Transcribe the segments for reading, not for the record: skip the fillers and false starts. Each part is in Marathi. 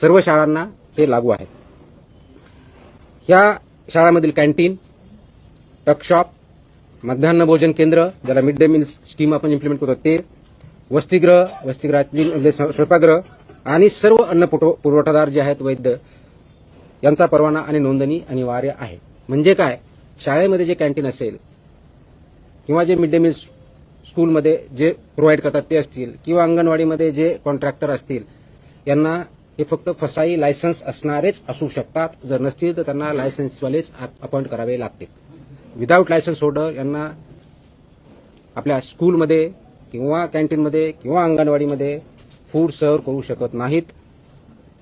सर्व शाळांना हे लागू आहे. या शाळांमधील कॅन्टीन, टकशॉप, मध्यान्ह भोजन केंद्र, ज्याला मिड डे मील स्कीम आपण इम्प्लिमेंट करतो ते, वसतिगृहातील स्वयंपाकगृह आणि सर्व अन्न पुरवठादार जे आहेत वैद्य यांचा परवाना आणि नोंदणी अनिवार्य आहे. म्हणजे काय, शाळेमध्ये जे कॅन्टीन असेल किंवा जे मिड डे मील स्कूलमध्ये जे प्रोव्हाइड करतात ते असतील किंवा अंगणवाडीमध्ये जे कॉन्ट्रॅक्टर असतील यांना हे फक्त फसाई लायसन्स असणारेच असू शकतात. जर नसतील तर त्यांना लायसन्सवालेच अपॉइंट करावे लागतील. विदाऊट लायसन्स होल्डर यांना आपल्या स्कूलमध्ये किंवा कॅन्टीनमध्ये किंवा अंगणवाडीमध्ये फूड सर्व्ह करू शकत नाहीत,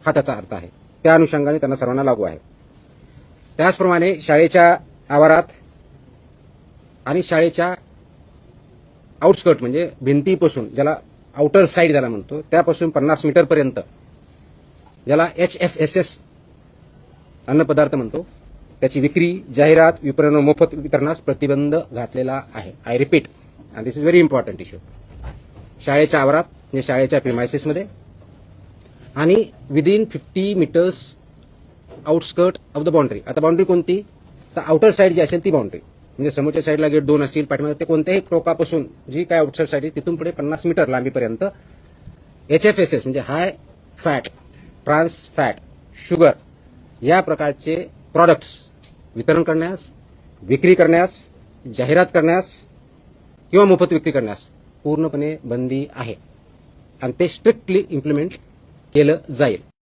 हा त्याचा अर्थ आहे. त्या अनुषंगाने त्यांना सर्वांना लागू आहे. त्याचप्रमाणे शाळेच्या आवारात आणि शाळेच्या आउटस्कर्ट म्हणजे भिंतीपासून, ज्याला आउटर साईड ज्याला म्हणतो, त्यापासून 50 मीटरपर्यंत, ज्याला HFSS अन्नपदार्थ म्हणतो, त्याची विक्री, जाहिरात, विपणन, मोफत वितरणास प्रतिबंध घातलेला आहे. I repeat, and this is very important issue. शाळेच्या आवारात म्हणजे शाळेच्या प्रिमायसेसमध्ये आणि within 50 metres outskirt of the boundary. आता बाउंड्री कोणती, तर आउटर साईड जी असेल ती बाउंड्री, म्हणजे समोरच्या साईडला गेट 2 असतील, पाठीमागे ते कोणत्याही टोकापासून जी काय आउटसाईड साईड आहे तिथून पुढे 50 मीटर लांबीपर्यंत HFSS म्हणजे high fat, trans fat, sugar या प्रकारचे प्रॉडक्ट्स वितरण करण्यास, विक्री करण्यास, जाहिरात करण्यास किंवा मोफत विक्री करण्यास पूर्णपणे बंदी आहे आणि ते स्ट्रिक्टली इम्प्लिमेंट केलं जाईल.